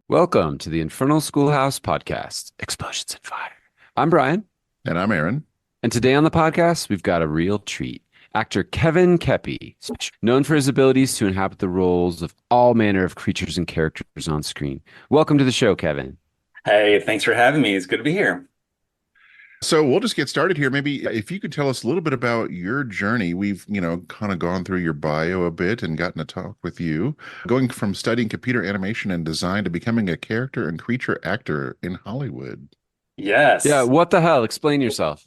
Welcome to the Infernal Schoolhouse Podcast, Explosions and Fire. I'm Brian, And I'm Aaron. and today on the podcast, we've got a real treat. Actor Kevin Keppy, known for his abilities to inhabit the roles of all manner of creatures and characters on screen. Welcome to the show, Kevin. Hey, thanks for having me. It's good to be here. So we'll just get started here. Maybe if you could tell us a little bit about your journey. We've, kind of gone through your bio a bit and gotten to talk with you, going from studying computer animation and design to becoming a character and creature actor in Hollywood. Yeah, Yes. what the hell? Explain yourself.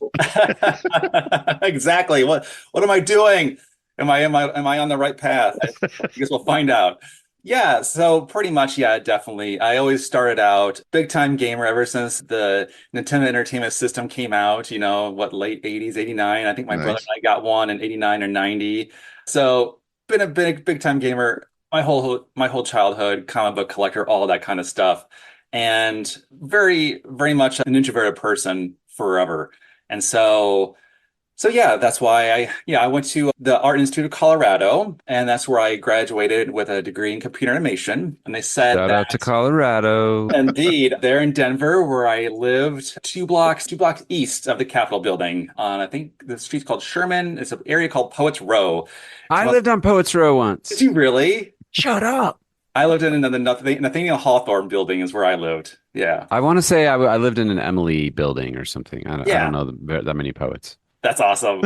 Exactly. What am I doing? Am I on the right path? I guess we'll find out. Yeah, so pretty much, yeah, definitely. I always started out big time gamer ever since the Nintendo Entertainment System came out, late 80s, 89. I think my brother Nice. and I got one in 89 or 90. So been a big time gamer my whole childhood, comic book collector, all that kind of stuff. And very much an introverted person forever. And so yeah, that's why I went to the Art Institute of Colorado, and that's where I graduated with a degree in computer animation. And they said Shout out to that Colorado. indeed, there in Denver, where I lived, two blocks east of the Capitol building, on I think the street's called Sherman. It's an area called Poets Row. It's I about, lived on Poets Row did once. you really? Shut up. I lived in the Nathaniel Hawthorne building is where I lived. Yeah. I want to say I lived in an Emily building or something. I don't Yeah. know that many poets. That's awesome.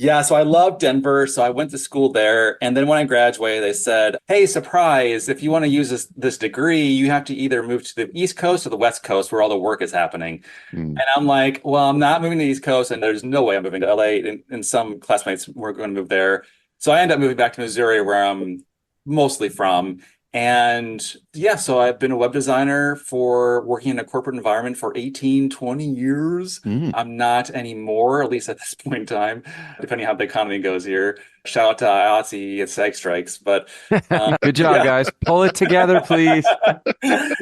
Yeah, so I love Denver. So I went to school there. And then when I graduated, they said, hey, surprise, if you want to use this degree, you have to either move to the East Coast or the West Coast where all the work is happening. Hmm. And I'm like, well, I'm not moving to the East Coast, and there's no way I'm moving to LA. And some classmates were going to move there. So I ended up moving back to Missouri, where I'm mostly from. And yeah, so I've been a web designer for working in a corporate environment for 18, 20 years. Hmm. I'm not anymore, at least at this point in time, depending how the economy goes here. Shout out to IATSE and SAG strikes. But Good job, yeah. guys. Pull it together, please.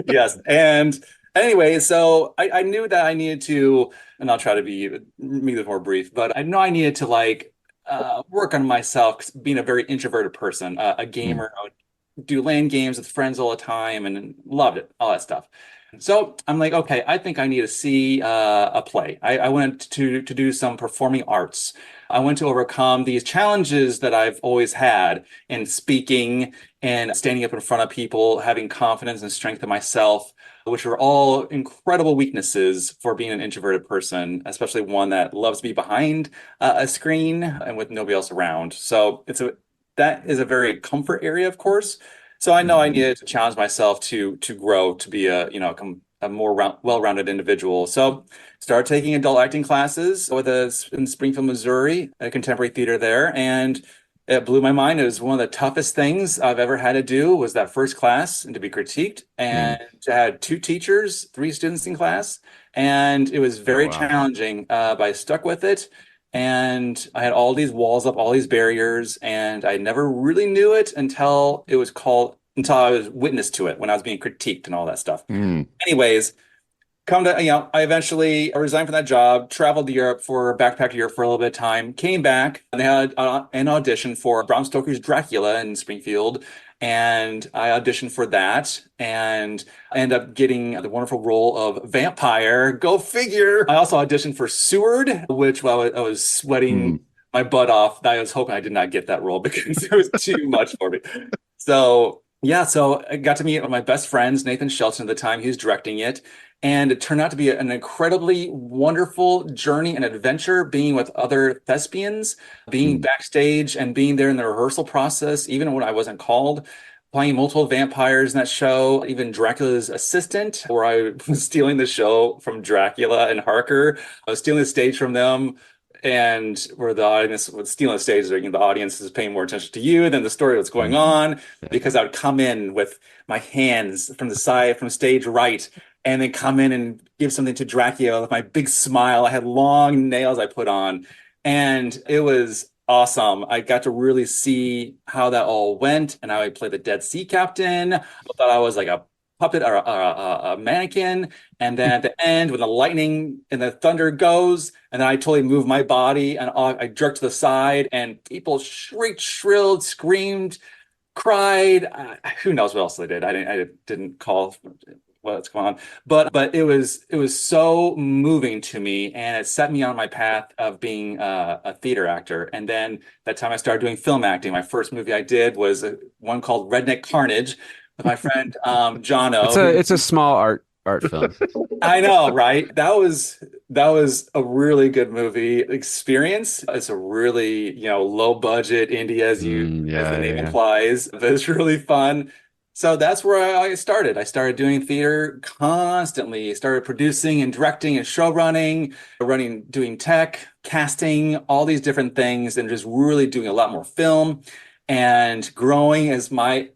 Yes. And anyway, so I knew that I needed to, and I'll try to make this more brief, but I know I needed to work on myself 'cause being a very introverted person, a Hmm. gamer. I would do LAN games with friends all the time and loved it, all that stuff. So I'm like, okay, I think I need to see a play. I went to do some performing arts. I went to overcome these challenges that I've always had in speaking and standing up in front of people, having confidence and strength in myself, which are all incredible weaknesses for being an introverted person, especially one that loves to be behind a screen and with nobody else around. So that is a very comfort area, of course. So I know I Hmm. needed to challenge myself to grow to be a more well-rounded individual. So started taking adult acting classes in Springfield, Missouri, a contemporary theater there, and it blew my mind. It was one of the toughest things I've ever had to do was that first class and to be critiqued. Hmm. And I had two teachers, three students in class, and it was Oh, very wow. challenging. But I stuck with it. And I had all these walls up, all these barriers, and I never really knew it until I was witness to it when I was being critiqued and all that stuff. Hmm. Anyways, I eventually resigned from that job, traveled to Europe backpacked to Europe for a little bit of time, came back, and they had an audition for Bram Stoker's Dracula in Springfield. And I auditioned for that and I ended up getting the wonderful role of vampire. Go figure. I also auditioned for Seward, which I was sweating Hmm. my butt off. I was hoping I did not get that role because it was too much for me. So yeah, so I got to meet one of my best friends, Nathan Shelton at the time. He was directing it. And it turned out to be an incredibly wonderful journey and adventure being with other thespians, being Hmm. backstage and being there in the rehearsal process, even when I wasn't called, playing multiple vampires in that show, even Dracula's assistant, where I was stealing the show from Dracula and Harker. I was stealing the stage from them. And where the audience was stealing the stage, the audience is paying more attention to you than the story that's going Hmm. on, because I would come in with my hands from the side, from stage right, and then come in and give something to Dracula with my big smile. I had long nails I put on, and it was awesome. I got to really see how that all went, and I played the Dead Sea Captain. I thought I was like a puppet or a mannequin. And then at the end, when the lightning and the thunder goes, and then I totally move my body and I jerked to the side, and people shrieked, shrilled, screamed, cried. Who knows what else I did? I didn't call what's going on, but it was so moving to me, and it set me on my path of being a theater actor. And then that time I started doing film acting. My first movie I did was one called Redneck Carnage with my friend John It's O. a small art film. I know, right? That was a really good movie experience. It's a really, low budget indie as the Yeah, yeah, name yeah. implies, but it's really fun. So that's where I started. I started doing theater constantly. Started producing and directing and show running, doing tech, casting, all these different things, and just really doing a lot more film and growing as my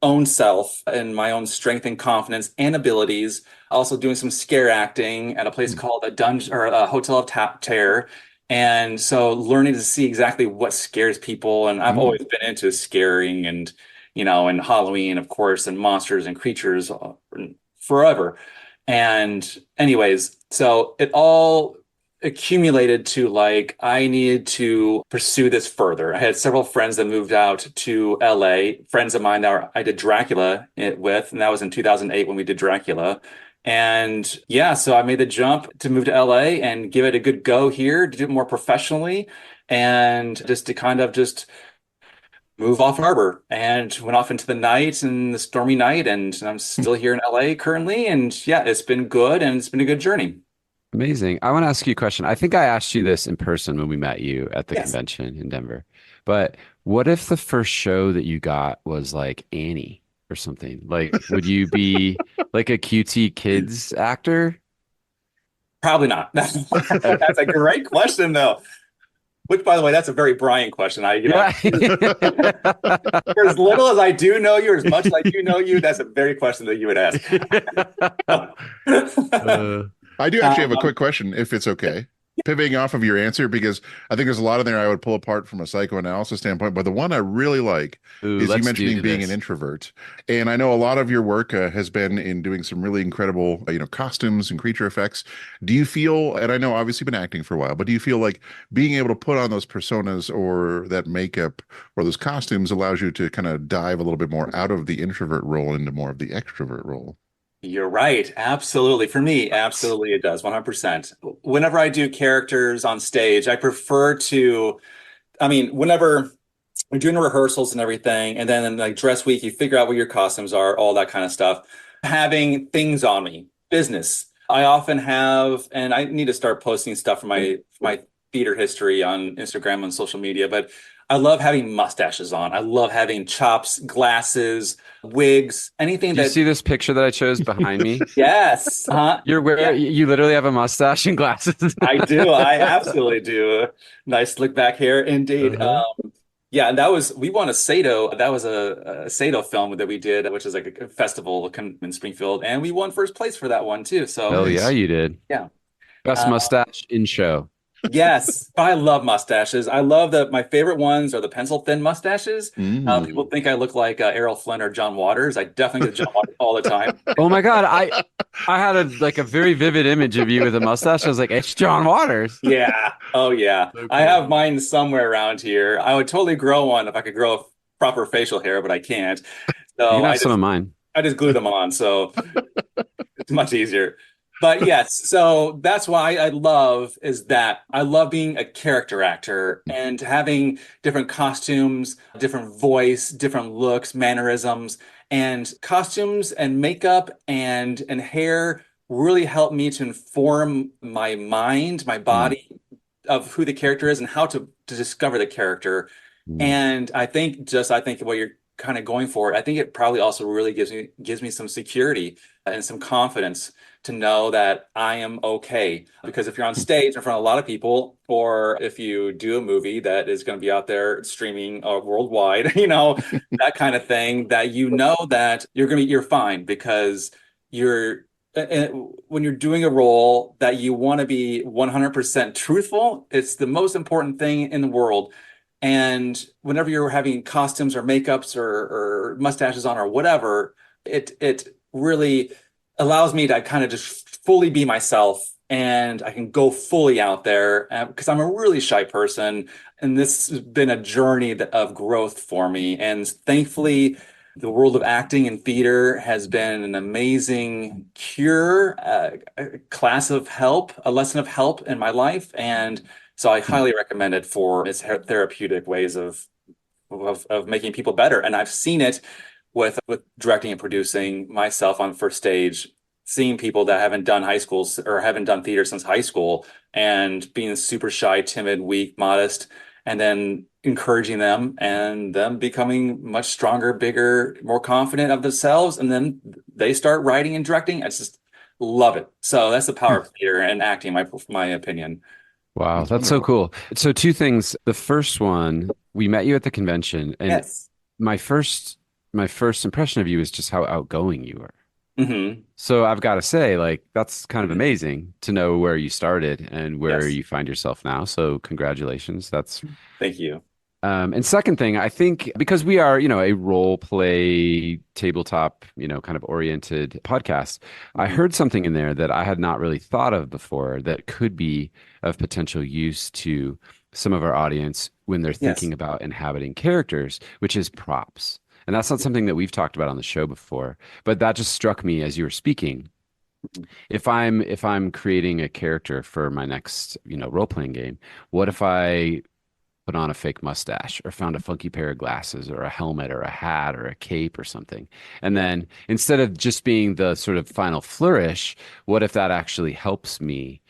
own self and my own strength and confidence and abilities. Also doing some scare acting at a place called a dungeon or a Hotel of Terror. And so learning to see exactly what scares people. And I've Mm. always been into scaring and Halloween, of course, and monsters and creatures forever. And anyways, so it all accumulated to like I needed to pursue this further. I had several friends that moved out to LA, friends of mine that I did Dracula with, and that was in 2008 when we did Dracula. And yeah, so I made the jump to move to LA and give it a good go here, to do it more professionally, and just to kind of just move off harbor and went off into the night and the stormy night. And I'm still here in LA currently. And yeah, it's been good and it's been a good journey. Amazing. I want to ask you a question. I think I asked you this in person when we met you at the Yes. convention in Denver. But what if the first show that you got was like Annie or something? Like, would you be like a QT kids actor? Probably not. That's a great question, though. Which, by the way, that's a very Brian question. Yeah. For as little as I do know you, or as much as I do know you, that's a very question that you would ask. Uh, I do actually have a Um, quick question, if it's okay. Pivoting off of your answer, because I think there's a lot in there I would pull apart from a psychoanalysis standpoint. But the one I really like ooh, is you let's do mentioning being an this. introvert. And I know a lot of your work has been in doing some really incredible, costumes and creature effects. Do you feel, and I know obviously you've been acting for a while, but do you feel like being able to put on those personas or that makeup or those costumes allows you to kind of dive a little bit more out of the introvert role into more of the extrovert role? You're right. Absolutely. For me, absolutely it does. 100%. Whenever I do characters on stage, I prefer to, whenever we're doing rehearsals and everything, and then in like dress week, you figure out what your costumes are, all that kind of stuff. Having things on me, business. I often have, and I need to start posting stuff from my theater history on Instagram and social media, but I love having mustaches on. I love having chops, glasses, wigs, anything Do you that, see this picture that I chose behind me? yes, You're where yeah, you literally have a mustache and glasses. I do. I absolutely do. Nice slick back hair, indeed. Uh-huh. Yeah, and we won a Sato. That was a Sato film that we did, which is like a festival in Springfield, and we won first place for that one too. So Hell yeah, Nice. you did. yeah, Best uh, mustache in show. yes, I love mustaches. I love my favorite ones are the pencil thin mustaches. People Mm. think I look like Errol Flynn or John Waters. I definitely get John Waters all the time. Oh my God, I had a very vivid image of you with a mustache. I was like, it's John Waters. Yeah. Oh yeah. So I cool. have mine somewhere around here. I would totally grow one if I could grow proper facial hair, but I can't. You So can have some of mine. I just glue them on, so it's much easier. But yes, so that's why I love is that I love being a character actor and having different costumes, different voice, different looks, mannerisms, and costumes and makeup and hair really help me to inform my mind, my Mm. body of who the character is and how to discover the character. Mm. And I think what you're kind of going for, I think it probably also really gives me some security and some confidence to know that I am okay. Because if you're on stage in front of a lot of people, or if you do a movie that is going to be out there streaming worldwide, that kind of thing, that that you're fine because you're when you're doing a role that you want to be 100% truthful, it's the most important thing in the world. And whenever you're having costumes or makeups or mustaches on or whatever, it really allows me to kind of just fully be myself and I can go fully out there because I'm a really shy person. and this has been a journey of growth for me. And thankfully, the world of acting and theater has been an amazing cure, a class of help, a lesson of help in my life. And so I highly recommend it for its therapeutic ways of making people better. And I've seen it with directing and producing myself on first stage, seeing people that haven't done high school or haven't done theater since high school and being super shy, timid, weak, modest, and then encouraging them and them becoming much stronger, bigger, more confident of themselves. And then they start writing and directing. I just love it. So that's the power of theater and acting, my opinion. Wow, That's that's so wonderful. cool. So two things. The first one, we met you at the convention, and Yes. my first my first impression of you is just how outgoing you were. Hmm. So I've got to say, like, that's kind of amazing to know where you started and where Yes. you find yourself now. So congratulations. That's Thank you. and second thing, I think because we are, a role play tabletop, kind of oriented podcast, I Mhm. heard something in there that I had not really thought of before that could be of potential use to some of our audience when they're Yes. thinking about inhabiting characters, which is props. And that's not something that we've talked about on the show before, but that just struck me as you were speaking. If I'm creating a character for my next, role playing game, what if I put on a fake mustache or found a funky pair of glasses or a helmet or a hat or a cape or something? And Yeah. then instead of just being the sort of final flourish, what if that actually helps me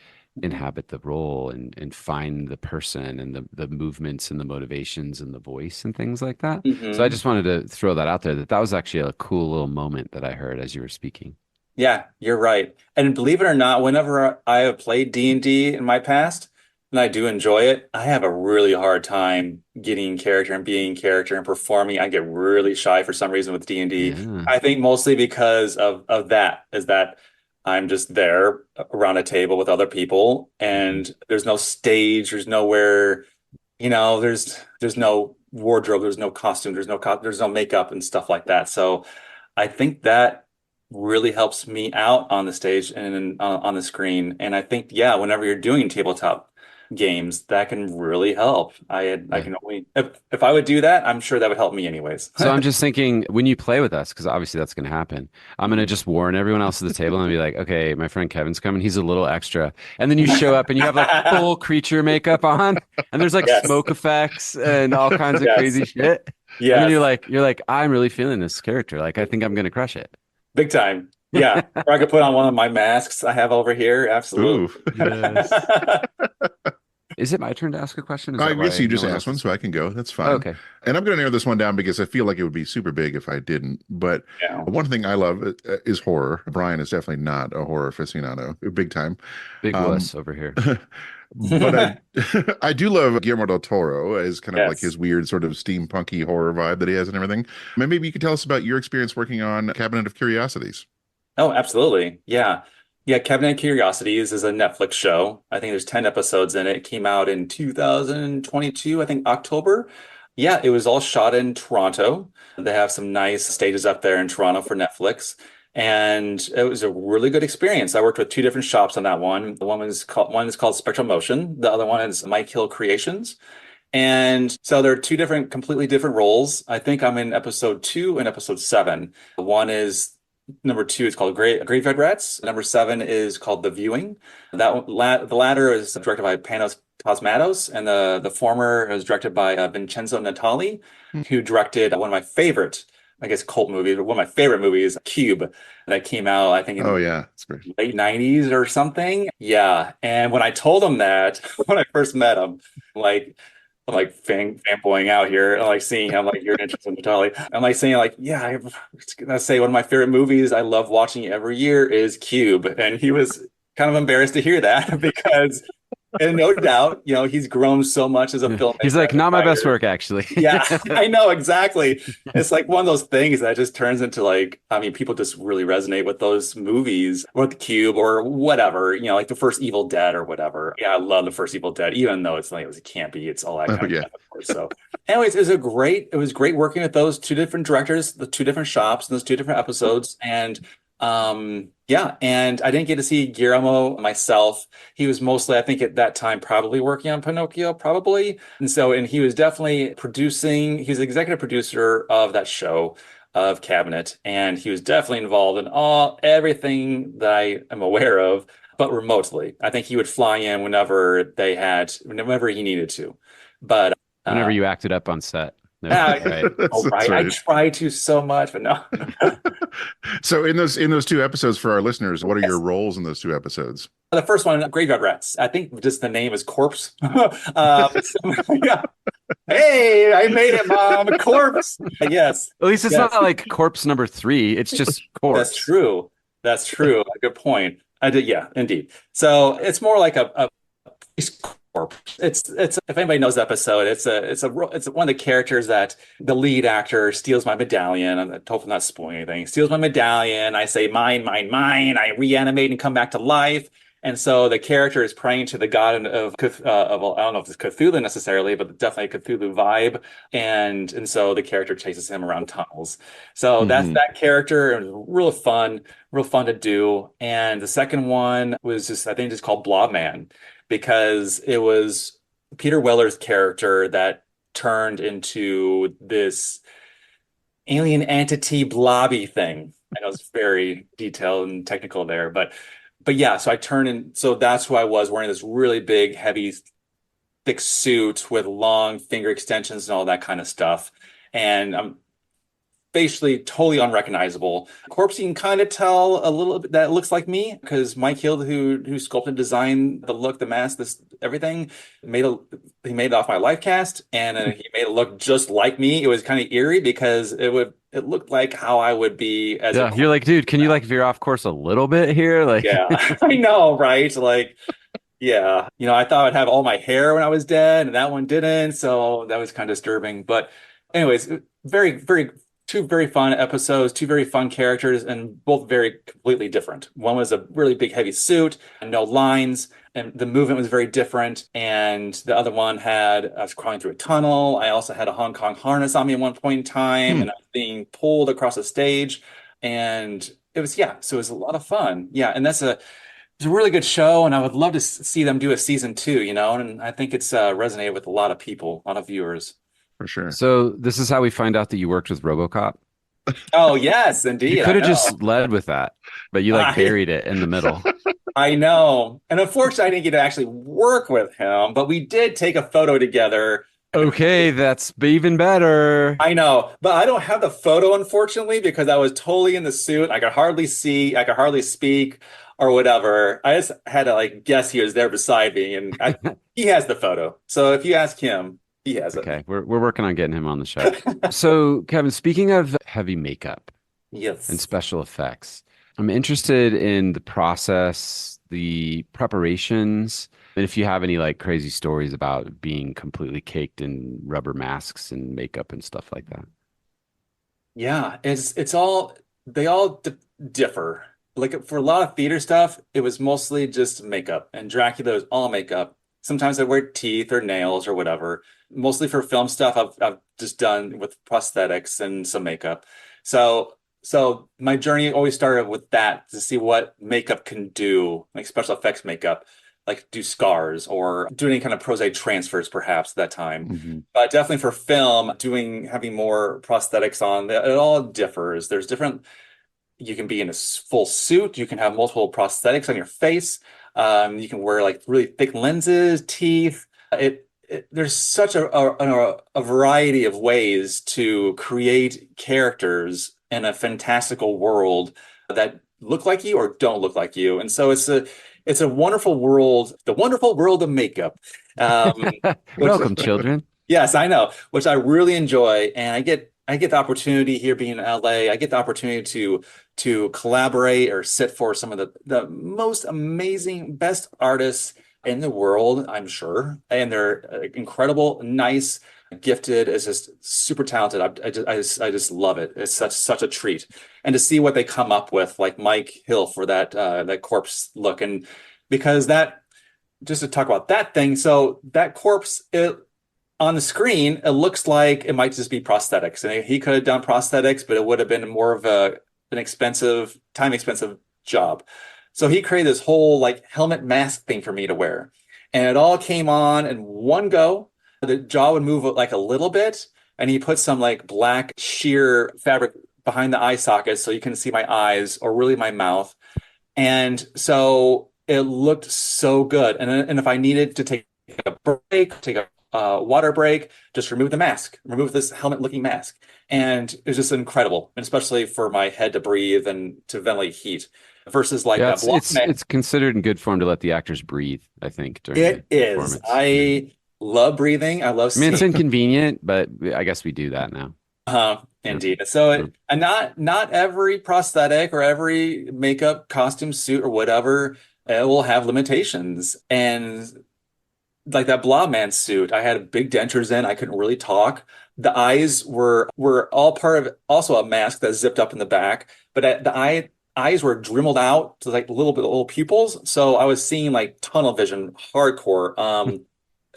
inhabit the role and find the person and the movements and the motivations and the voice and things like that? So I Hmm. just wanted to throw that out there that was actually a cool little moment that I heard as you were speaking. Yeah, you're right. And believe it or not, whenever I have played D&D in my past, and I do enjoy it, I have a really hard time getting in character and being in character and performing. I get really shy for some reason with D&D. Yeah. I think mostly because of that, is that I'm just there around a table with other people and there's no stage, there's nowhere, there's no wardrobe, there's no costume, there's no makeup and stuff like that. So I think that really helps me out on the stage and on the screen. And I think, yeah, whenever you're doing tabletop games, that can really help. I Yeah. can only if I would do that, I'm sure that would help me anyways. So I'm just thinking when you play with us, because obviously that's going to happen, I'm going to just warn everyone else at the table and be like, okay, my friend Kevin's coming. He's a little extra. And then you show up and you have like full creature makeup on and there's like Yes, smoke effects and all kinds of yes, crazy shit. And then you're yes, like, you're like, I'm really feeling this character. Like, I think I'm going to crush it. big time. Yeah, or I could put on one of my masks I have over here. Absolutely. Ooh. Yes. Is it my turn to ask a question? Is I that guess why you no just one asked else one, is so I speaking? can go. That's Oh, fine. okay. And I'm going to narrow this one down because I feel like it would be super big if I didn't. But Yeah. one thing I love is horror. Brian is definitely not a horror aficionado, big time. Big Um, wuss over here. but I I do love Guillermo del Toro as kind of like Yes. his weird sort of steampunky horror vibe that he has and everything. Maybe you could tell us about your experience working on Cabinet of Curiosities. Oh, absolutely. Yeah. Yeah, Cabinet Curiosities is a Netflix show. I think there's 10 episodes in it. It came out in 2022, I think October. Yeah, it was all shot in Toronto. They have some nice stages up there in Toronto for Netflix. And it was a really good experience. I worked with two different shops on that one. The one is called Spectral Motion. The other one is Mike Hill Creations. And so there are two different, completely different roles. I think I'm in episode 2 and episode 7. One is number 2 is called Graveyard Rats. Number 7 is called The Viewing. The latter is directed by Panos Cosmatos, and the former is directed by Vincenzo Natali, who directed one of my favorite, I guess, cult movies, or one of my favorite movies, Cube, that came out, I think, Oh in yeah, it's great. late 90s or something. Yeah. And when I told him that, when I first met him, like, I'm like fanboying out here, and like seeing him, like you're interested in Natali. I'm like saying, like, yeah, I was gonna say one of my favorite movies I love watching every year is Cube. And he was kind of embarrassed to hear that because, and no doubt, he's grown so much as a Yeah. He's filmmaker like, and a not my best writer. work, actually. Yeah, I know exactly. It's like one of those things that just turns into like, I mean, people just really resonate with those movies or the Cube or whatever, like the first Evil Dead or whatever. Yeah, I love the first Evil Dead, even though it's like it was campy, it's all that Oh kind of yeah. stuff, of course. So, anyways, it was great working with those two different directors, the two different shops, and those two different episodes. And Yeah, and I didn't get to see Guillermo myself. He was mostly, I think, at that time, probably working on Pinocchio, probably. And he was definitely producing, he was the executive producer of that show of Cabinet, and he was definitely involved in everything that I am aware of, but remotely. I think he would fly in whenever he needed to. But Whenever uh, you acted up on set. No, uh, right. oh, That's right, I right. try to so much, but no. So in those two episodes for our listeners, what are your Yes. roles in those two episodes? The first one, Graveyard Rats. I think just the name is Corpse. Yeah. Hey, I made it, Mom. A corpse. Yes. At least it's not Yes. like corpse number 3. It's just That's corpse. true. That's true. Good point. I did. Yeah, indeed. So it's more like a police corpse. It's if anybody knows the episode, it's one of the characters that the lead actor steals my medallion. I'm hopefully not spoiling anything. Steals my medallion. I say mine, mine, mine. I reanimate and come back to life. And so the character is praying to the god I don't know if it's Cthulhu necessarily, but definitely a Cthulhu vibe. And so the character chases him around tunnels. So that's Hmm. that character. It was real fun to do. And the second one was just, I think, just called Blob Man, because it was Peter Weller's character that turned into this alien entity blobby thing. I know it's very detailed and technical there, but yeah, so I turned in, so that's who I was, wearing this really big, heavy, thick suit with long finger extensions and all that kind of stuff. And I'm basically totally unrecognizable. Corpse, you can kind of tell a little bit that it looks like me, because Mike Hill, who sculpted, designed the look, the mask, this everything, he made it off my life cast, and he made it look just like me. It was kind of eerie because it looked like how I would be as a Yeah, you're corpse. like, dude, can you like veer off course a little bit here? Like, Yeah, I know, right? Like, yeah, I thought I'd have all my hair when I was dead, and that one didn't. So that was kind of disturbing. But, anyways, very, very, two very fun episodes, two very fun characters, and both very completely different. One was a really big, heavy suit and no lines, and the movement was very different. And the other one I was crawling through a tunnel. I also had a Hong Kong harness on me at one point in time, Hmm. and I was being pulled across a stage. And yeah, so it was a lot of fun. Yeah, and it's a really good show, and I would love to see them do a season two, and I think it's resonated with a lot of people, a lot of viewers. For sure. so this is how we find out that you worked with RoboCop. Oh, yes, You indeed. could I have know. just led with that, but you like I buried it in the middle. I know. And unfortunately, I didn't get to actually work with him, but we did take a photo together. Okay, that's even better. I know, but I don't have the photo, unfortunately, because I was totally in the suit. I could hardly see, I could hardly speak or whatever. I just had to like guess he was there beside me, and he has the photo. So if you ask him, he has it. Okay, we're working on getting him on the show. So, Kevin, speaking of heavy makeup and Yes. special effects, I'm interested in the process, the preparations, and if you have any like crazy stories about being completely caked in rubber masks and makeup and stuff like that. Yeah, it's all they all d differ. Like for a lot of theater stuff, it was mostly just makeup, and Dracula was all makeup. Sometimes I wear teeth or nails or whatever. Mostly for film stuff, I've just done with prosthetics and some makeup. So my journey always started with that, to see what makeup can do, like special effects makeup, like do scars or do any kind of prosthetic transfers perhaps at that time. Hmm. But definitely for film, having more prosthetics on, it all differs. There's different, you can be in a full suit, you can have multiple prosthetics on your face, you can wear like really thick lenses, teeth. There's such a variety of ways to create characters in a fantastical world that look like you or don't look like you. And so it's a wonderful world, the wonderful world of makeup. Um, which Welcome, children. Yes, I know, which I really enjoy, and I get the opportunity here being in LA. I get the opportunity to collaborate or sit for some of the most amazing, best artists in the world, I'm sure, and they're incredible, nice, gifted. It's just super talented. I just love it. It's such a treat, and to see what they come up with, like Mike Hill for that corpse look, and because that just to talk about that thing. So that corpse, on the screen, it looks like it might just be prosthetics. And he could have done prosthetics, but it would have been more of a an expensive, time expensive job. So he created this whole like helmet mask thing for me to wear. And it all came on in one go. The jaw would move like a little bit, and he put some like black sheer fabric behind the eye sockets so you can see my eyes or really my mouth. And so it looked so good. And if I needed to take a break, take a water break, just remove the mask, remove this helmet looking mask. And it was just incredible, and especially for my head to breathe and to ventilate heat versus like Yeah, a block mask. it's considered in good form to let the actors breathe, I think, during It the is. performance. I love breathing. I love I mean, it's seeing. inconvenient, but I guess we do that now. Indeed. So Yeah. and not every prosthetic or every makeup, costume, suit, or whatever will have limitations. And like that Blob Man suit, I had big dentures in. I couldn't really talk. The eyes were all part of also a mask that zipped up in the back, but eyes were dremeled out to like little pupils. So I was seeing like tunnel vision, hardcore.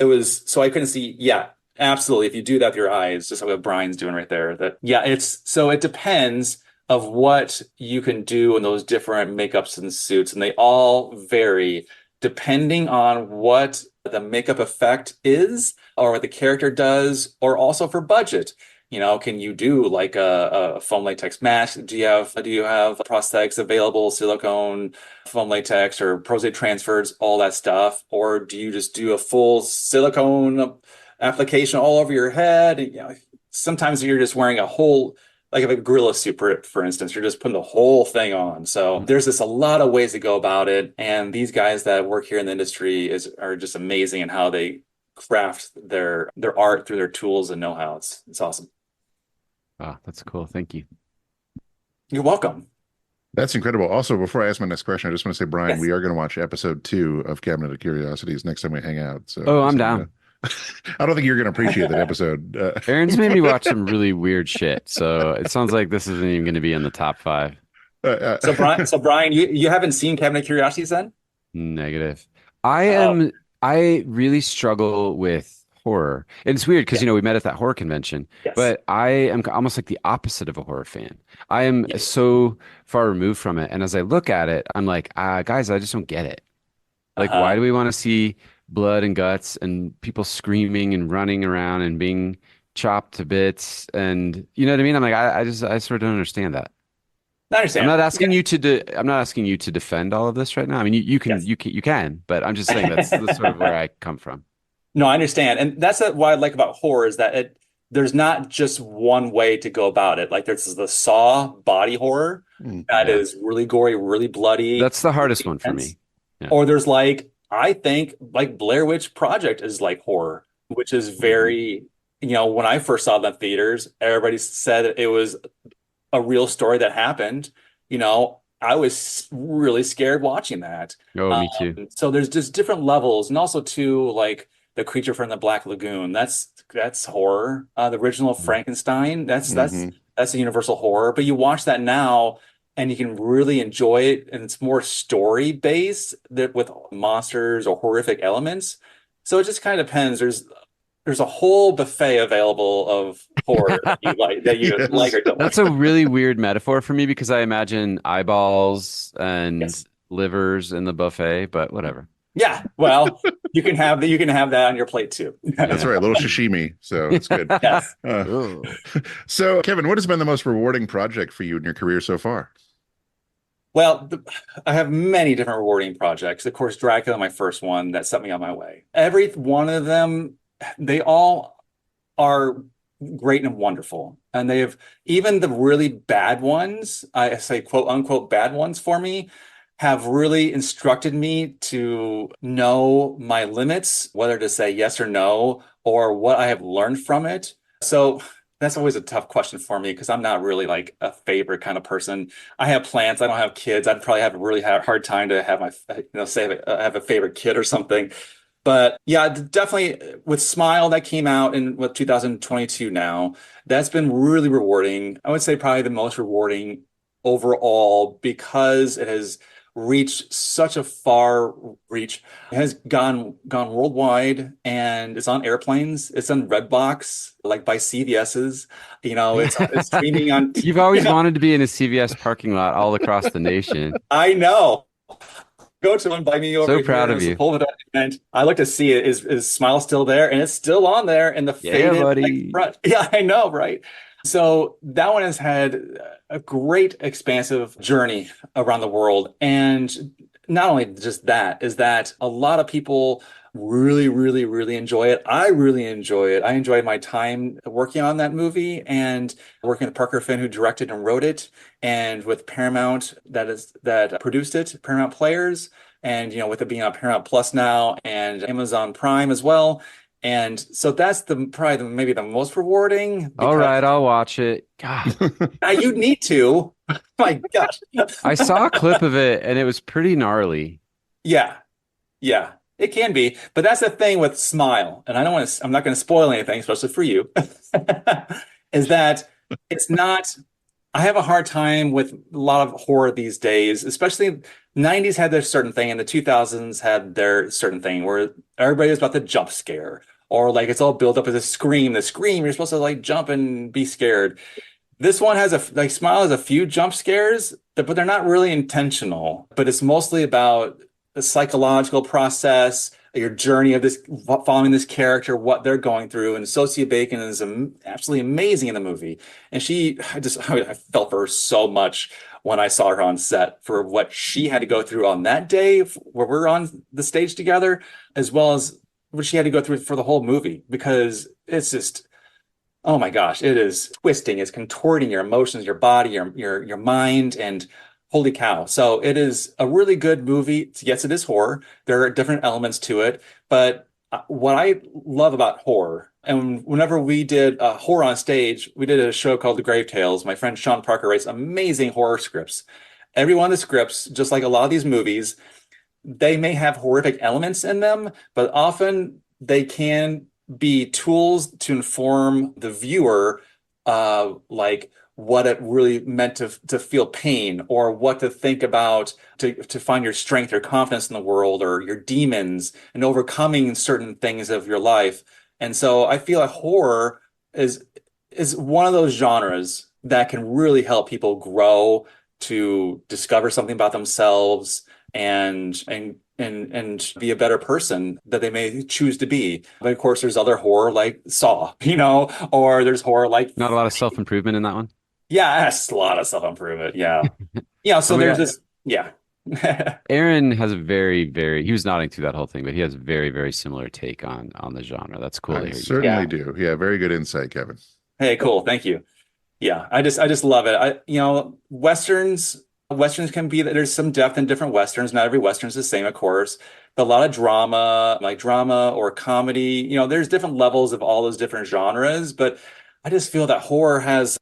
It was so I couldn't see. Yeah, absolutely. If you do that with your eyes, just like what Brian's doing right there. That yeah, it's so it depends of what you can do in those different makeups and suits, and they all vary depending on what the makeup effect is or what the character does, or also for budget. You know, can you do like a foam latex mask? Do you have prosthetics available, silicone, foam latex, or prostate transfers, all that stuff? Or do you just do a full silicone application all over your head? You know, sometimes you're just wearing a whole like a gorilla suit, for instance, you're just putting the whole thing on. So there's just a lot of ways to go about it. And these guys that work here in the industry are just amazing in how they craft their art through their tools and know-how. It's awesome. Wow, that's cool. Thank you. You're welcome. That's incredible. Also, before I ask my next question, I just want to say, Brian, Yes. we are going to watch episode 2 of Cabinet of Curiosities next time we hang out. So Oh, I'm down. I don't think you're going to appreciate that episode. Aaron's made me watch some really weird shit, so it sounds like this isn't even going to be in the top 5. So Brian, you haven't seen Cabinet of Curiosities then? Negative. Oh, I really struggle with horror. And it's weird because, yeah. we met at that horror convention, Yes. but I am almost like the opposite of a horror fan. I am so far removed from it. And as I look at it, I'm like, guys, I just don't get it. Like, why do we want to see blood and guts and people screaming and running around and being chopped to bits? And you know what I mean? I'm like, I sort of don't understand that. I understand. I'm not asking you to I'm not asking you to defend all of this right now. I mean, you can Yes. you can, but I'm just saying that's sort of where I come from. No, I understand. And that's what I like about horror is that there's not just one way to go about it. Like there's the Saw body horror that is really gory, really bloody. That's the hardest one for intense. me. Yeah. Or there's like, I think like Blair Witch Project is like horror, which is very, when I first saw that in theaters, everybody said it was a real story that happened. I was really scared watching that. Oh, me too. So there's just different levels. And also too, like the creature from the Black Lagoon, that's horror. The original Frankenstein, that's a universal horror. But you watch that now and you can really enjoy it, and it's more story based with monsters or horrific elements. So it just kind of depends. There's a whole buffet available of horror that you like Yes. like or don't like. That's a really weird metaphor for me because I imagine eyeballs and Yes. livers in the buffet, but whatever. Yeah, well, you can have that on your plate too. That's right, a little sashimi, so it's good. Yes. Oh. So, Kevin, what has been the most rewarding project for you in your career so far? Well, I have many different rewarding projects. Of course, Dracula, my first one, that set me on my way. Every one of them, they all are great and wonderful. And they have, even the really bad ones, I say quote unquote bad ones for me, have really instructed me to know my limits, whether to say yes or no, or what I have learned from it. So that's always a tough question for me because I'm not really like a favorite kind of person. I have plants. I don't have kids. I'd probably have a really hard time to have have a favorite kid or something. But yeah, definitely with Smile that came out in 2022 now, that's been really rewarding. I would say probably the most rewarding overall because it has reached such a far reach. It has gone worldwide, and it's on airplanes. It's on Redbox, like by CVS's. It's streaming on. You've always wanted to be in a CVS parking lot all across the nation. I know. Go to one by me over So here. proud of It's a you. pull of and I look to see it. Is Smile still there? And it's still on there in the Yeah, faded buddy. front. Yeah, I know, right? So that one has had a great expansive journey around the world. And not only just that, is that a lot of people really, really, really enjoy it. I really enjoy it. I enjoyed my time working on that movie and working with Parker Finn, who directed and wrote it, and with Paramount that produced it, Paramount Players, and with it being on Paramount Plus now and Amazon Prime as well. And so that's maybe the most rewarding. All right, I'll watch it. God, You need to. My gosh. I saw a clip of it and it was pretty gnarly. Yeah. Yeah. It can be, but that's the thing with Smile, and I'm not going to spoil anything, especially for you, is that it's not, I have a hard time with a lot of horror these days, especially 90s had their certain thing and the 2000s had their certain thing where everybody was about the jump scare, or like it's all built up as a scream. The scream, you're supposed to like jump and be scared. This one has Smile has a few jump scares, but they're not really intentional, but it's mostly about the psychological process, your journey of this, following this character, what they're going through. And Socia Bacon is absolutely amazing in the movie. And I felt for her so much when I saw her on set for what she had to go through on that day where we're on the stage together, as well as what she had to go through for the whole movie, because it's just, oh my gosh, it is twisting, it's contorting your emotions, your body, your mind, and holy cow. So it is a really good movie. Yes, it is horror. There are different elements to it. But what I love about horror, and whenever we did horror on stage, we did a show called The Grave Tales. My friend Sean Parker writes amazing horror scripts. Every one of the scripts, just like a lot of these movies, they may have horrific elements in them, but often they can be tools to inform the viewer, like what it really meant to feel pain, or what to think about to find your strength, your confidence in the world, or your demons, and overcoming certain things of your life. And so I feel like horror is one of those genres that can really help people grow, to discover something about themselves, and be a better person that they may choose to be. But of course, there's other horror like Saw, or there's horror like Not a lot of self-improvement in that one. yeah, that's a lot of self-improvement. Yeah. Yeah. So there's this. Yeah. Aaron has a he was nodding through that whole thing, but he has a very, very similar take on the genre. That's cool to I hear. certainly do. Yeah, very good insight, Kevin. Hey, cool. Thank you. Yeah. I just love it. Westerns can be that there's some depth in different Westerns. Not every Western is the same, of course, but a lot of drama or comedy, there's different levels of all those different genres. But I just feel that horror has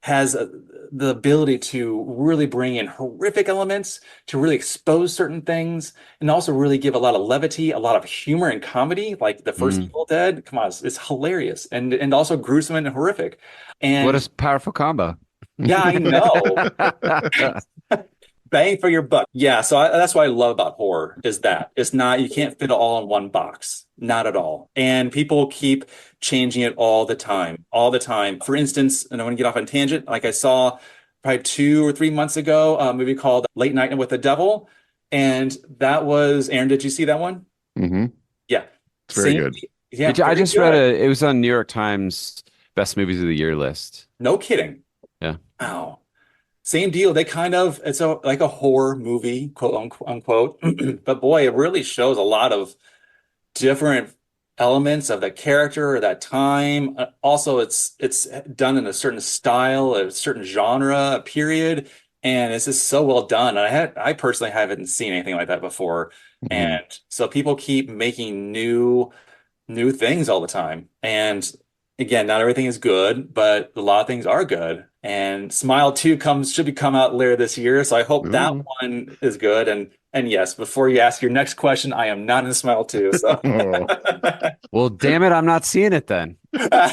the ability to really bring in horrific elements, to really expose certain things, and also really give a lot of levity, a lot of humor and comedy, like the first Evil Dead. Come on, it's hilarious and also gruesome and horrific. And What a powerful combo. yeah, I know. Bang for your buck. Yeah, so that's what I love about horror, is that it's not, you can't fit it all in one box. Not at all. And people keep changing it all the time, all the time. For instance, and I want to get off on a tangent, like I saw probably 2 or 3 months ago, a movie called Late Night with the Devil. And that was, Aaron, did you see that one? Mm-hmm. Yeah. It's very good. Yeah. I just read it was on New York Times Best Movies of the Year list. No kidding. Yeah. Wow. Same deal. It's like a horror movie, quote unquote. But boy, it really shows a lot of different elements of the character or that time. Also, it's done in a certain style, a certain genre, a period, and it's just so well done. And I personally haven't seen anything like that before. Mhm. And so people keep making new things all the time. And again, not everything is good, but a lot of things are good. And Smile 2 should come out later this year. So I hope that Ooh. one is good. And yes, before you ask your next question, I am not in Smile 2. So Oh. Well, damn it, I'm not seeing it then.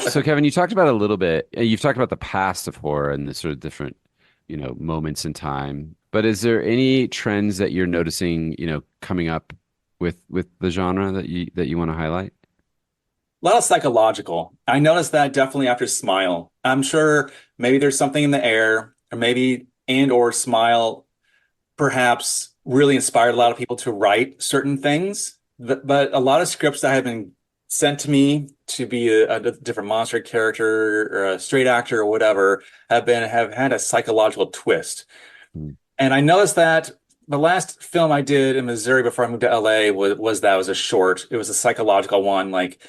So, Kevin, you talked about it a little bit. You've talked about the past of horror and the sort of different, moments in time. But is there any trends that you're noticing, coming up with the genre that you want to highlight? A lot of psychological. I noticed that definitely after Smile. I'm sure maybe there's something in the air, or maybe and or Smile perhaps really inspired a lot of people to write certain things. But a lot of scripts that have been sent to me to be a different monster character or a straight actor or whatever have had a psychological twist. Mm. And I noticed that the last film I did in Missouri before I moved to LA was a short. It was a psychological one, like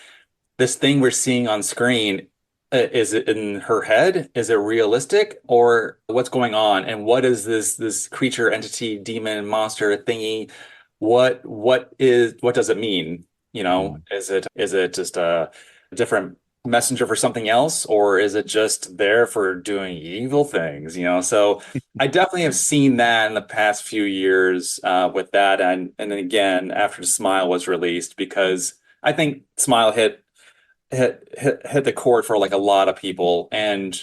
this thing we're seeing on screen, is it in her head? Is it realistic? Or what's going on? And what is this creature, entity, demon, monster thingy? What does it mean? Mm. Is it just a different messenger for something else, or is it just there for doing evil things? So I definitely have seen that in the past few years with that, and then again after Smile was released, because I think Smile hit the chord for like a lot of people and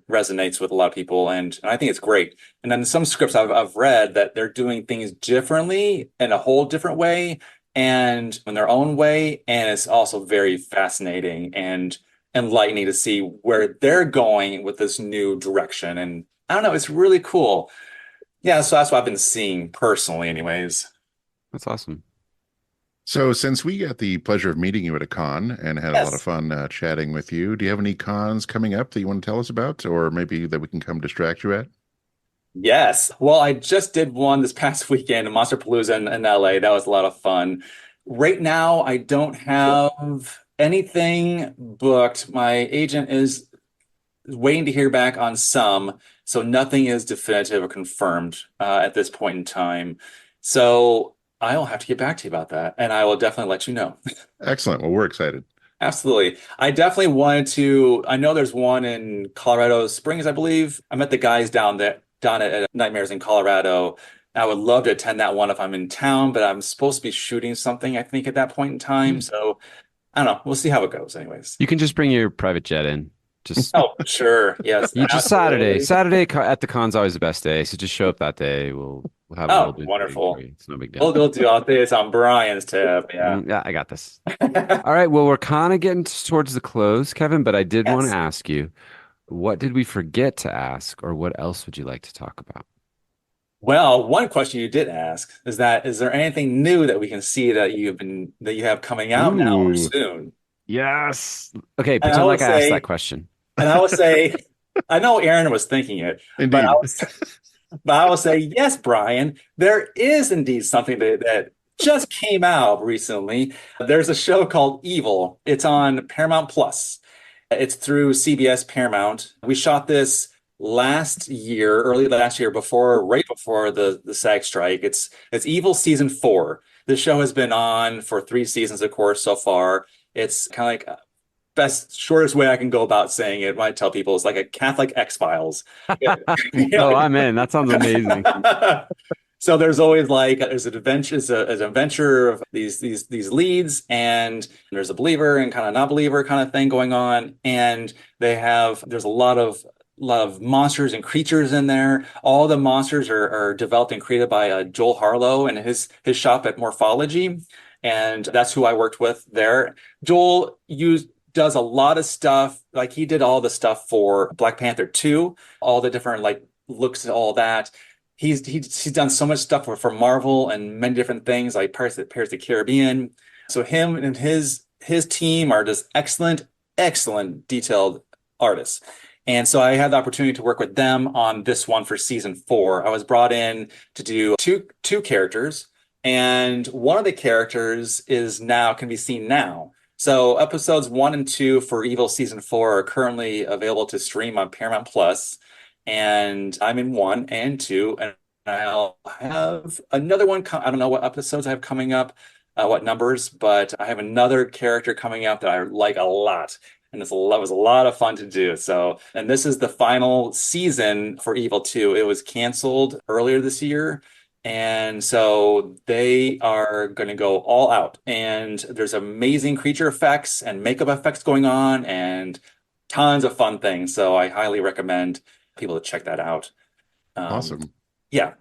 resonates with a lot of people, and I think it's great. And then some scripts I've read that they're doing things differently in a whole different way and in their own way, and it's also very fascinating and enlightening to see where they're going with this new direction. And I don't know, it's really cool. Yeah, so that's what I've been seeing personally, anyways. That's awesome. So, since we got the pleasure of meeting you at a con and had a lot of Yes. fun chatting with you, do you have any cons coming up that you want to tell us about, or maybe that we can come distract you at? Yes. Well, I just did one this past weekend, Monsterpalooza in LA. That was a lot of fun. Right now, I don't have anything booked. My agent is waiting to hear back on some, so nothing is definitive or confirmed at this point in time. So I'll have to get back to you about that, and I will definitely let you know. Excellent. Well, we're excited. Absolutely. I definitely wanted to. I know there's one in Colorado Springs, I believe. I met the guys down at Nightmares in Colorado. I would love to attend that one if I'm in town, but I'm supposed to be shooting something, I think, at that point in time. Hmm. So I don't know. We'll see how it goes, anyways. You can just bring your private jet in. Just Oh, sure. Yes, you just Saturday. absolutely. At the con's always the best day. So just show up that day. We'll have a little Oh, bit waiting for wonderful. you. It's no big deal. We'll do all this on Brian's tab. Yeah. Yeah, I got this. All right. Well, we're kind of getting towards the close, Kevin, but I did want to Yes. ask you, what did we forget to ask, or what else would you like to talk about? Well, one question you did ask is that is there anything new that we can see that you have coming out now or Ooh, soon? Yes. Okay, And I pretend will like I asked that say, question. and I will say, I know Aaron was thinking it, but indeed. I will say, yes, Brian, there is indeed something that just came out recently. There's a show called Evil. It's on Paramount Plus. It's through CBS Paramount. We shot this early last year, right before the SAG strike. It's Evil season 4. The show has been on for 3 seasons, of course, so far. It's kind of like best shortest way I can go about saying it when I tell people is like a Catholic X-Files. Yeah. Oh, I'm in. That sounds amazing. So there's always like there's an adventure, an adventure of these leads, and there's a believer and kind of not believer kind of thing going on, and there's a lot of monsters and creatures in there. All the monsters are developed and created by Joel Harlow and his shop at Morphology, and that's who I worked with there. Joel does a lot of stuff, like he did all the stuff for Black Panther 2, all the different like looks at all that. He's done so much stuff for Marvel and many different things like Pirates of the Caribbean. So him and his team are just excellent detailed artists. And so I had the opportunity to work with them on this one for season 4. I was brought in to do two characters, and one of the characters can be seen now. So episodes 1 and 2 for Evil season 4 are currently available to stream on Paramount Plus, and I'm in 1 and 2, and I'll have another one. I don't know what episodes I have coming up, what numbers, but I have another character coming up that I like a lot. And was a lot of fun to do. So, and this is the final season for Evil 2. It was canceled earlier this year. And so they are going to go all out. And there's amazing creature effects and makeup effects going on and tons of fun things. So I highly recommend people to check that out. Um, Awesome. yeah.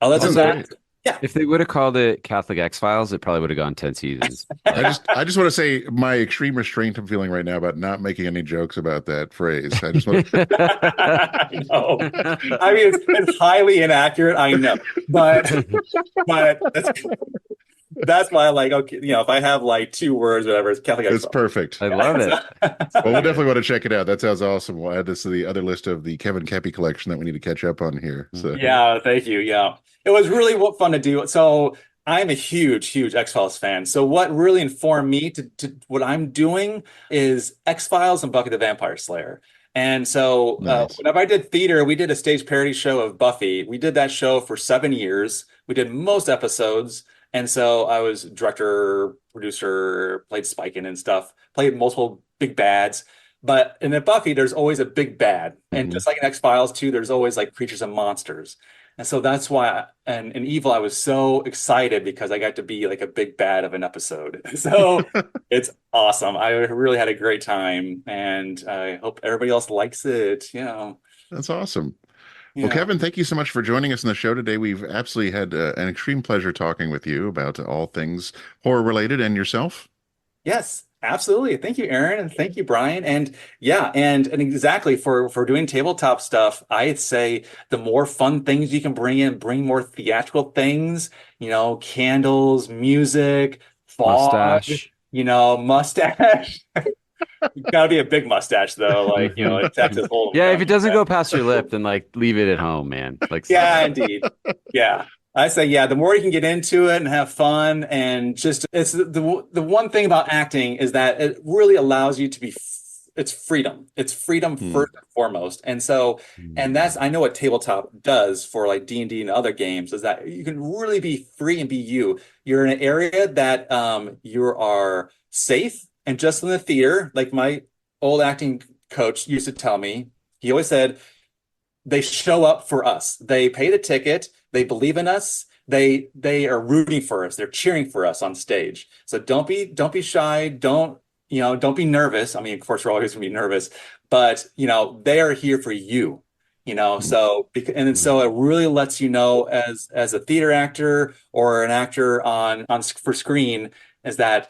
Oh, that's Sounds exactly. great. Yeah. If they would have called it Catholic X-Files, it probably would have gone 10 seasons. I just want to say my extreme restraint I'm feeling right now about not making any jokes about that phrase. I just want to. I know. I mean, it's highly inaccurate. I know, but that's why I like, okay, if I have like two words, whatever, it's Catholic It's Expo. perfect. I love it. Well, we'll definitely want to check it out. That sounds awesome. We'll add this to the other list of the Kevin Keppy collection that we need to catch up on here. So Yeah, thank you. Yeah, it was really fun to do. So I'm a huge, huge X-Files fan. So what really informed me to what I'm doing is X-Files and Buffy the Vampire Slayer. And so nice. whenever I did theater, we did a stage parody show of Buffy. We did that show for 7 years. We did most episodes. And so I was director, producer, played Spiken and stuff, played multiple big bads. But in a Buffy, there's always a big bad. And Mhm. just like in X-Files too, there's always like creatures and monsters. And so that's why, and in Evil, I was so excited because I got to be like a big bad of an episode. So it's awesome. I really had a great time, and I hope everybody else likes it. That's awesome. Well, Yeah. Kevin, thank you so much for joining us on the show today. We've absolutely had an extreme pleasure talking with you about all things horror related and yourself. Yes, absolutely. Thank you, Aaron, and thank you, Brian. And yeah, and exactly for doing tabletop stuff, I'd say the more fun things you can bring in, bring more theatrical things, candles, music, fog, Mustache. mustache. Gotta be a big mustache though, like in Texas Yeah, Hold'em. if it doesn't go past your lip, then like leave it at home, man. Like stop. Yeah, indeed. Yeah. I say, yeah, the more you can get into it and have fun and just it's the one thing about acting is that it really allows you to be it's freedom. It's freedom Hmm. first and foremost. And so and that's I know what tabletop does for like D&D and other games is that you can really be free and be you. You're in an area that you are safe and just in the theater, like my old acting coach used to tell me, he always said they show up for us. They pay the ticket. They believe in us. They are rooting for us. They're cheering for us on stage. So don't be shy. Don't be nervous. I mean, of course, we're always gonna be nervous, but they are here for you. So so it really lets you know as a theater actor or an actor on for screen is that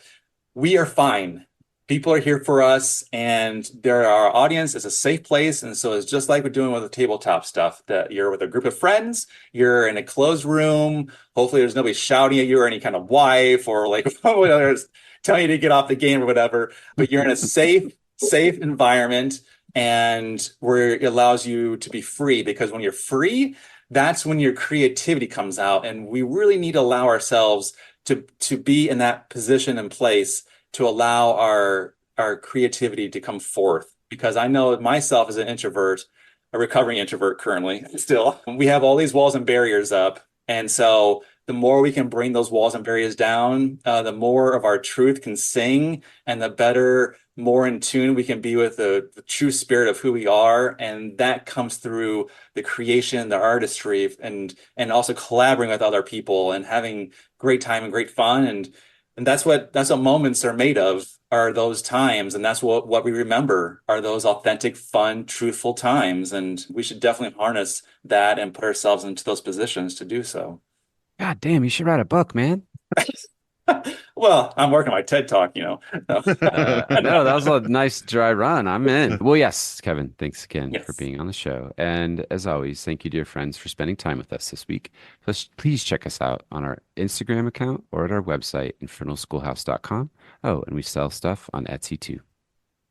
we are fine. People are here for us, and our audience is a safe place. And so it's just like we're doing with the tabletop stuff that you're with a group of friends, you're in a closed room. Hopefully, there's nobody shouting at you or any kind of wife or like whatever, telling you to get off the game or whatever. But you're in a safe environment, and where it allows you to be free. Because when you're free, that's when your creativity comes out, and we really need to allow ourselves to be in that position and place to allow our creativity to come forth. Because I know myself as an introvert, a recovering introvert currently, still, we have all these walls and barriers up. And so the more we can bring those walls and barriers down, the more of our truth can sing, and the better, more in tune we can be with the true spirit of who we are. And that comes through the creation, the artistry, and also collaborating with other people and having great time and great fun. And that's what moments are made of, are those times. And that's what we remember are those authentic, fun, truthful times. And we should definitely harness that and put ourselves into those positions to do so. God damn, you should write a book, man. Well, I'm working on my TED Talk. No, that was a nice dry run. I'm in. Well, yes, Kevin, thanks again for Yes. being on the show. And as always, thank you, dear friends, for spending time with us this week. Please check us out on our Instagram account or at our website, infernalschoolhouse.com. Oh, and we sell stuff on Etsy too.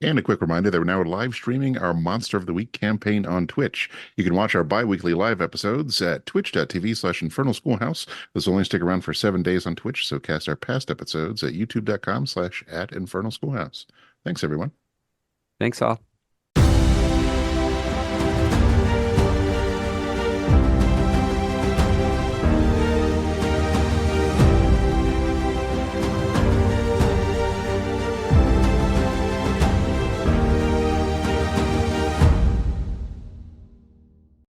And a quick reminder that we're now live streaming our Monster of the Week campaign on Twitch. You can watch our bi-weekly live episodes at twitch.tv/Infernal Schoolhouse. This will only stick around for 7 days on Twitch, so cast our past episodes at youtube.com/@Infernal Schoolhouse. Thanks, everyone. Thanks all.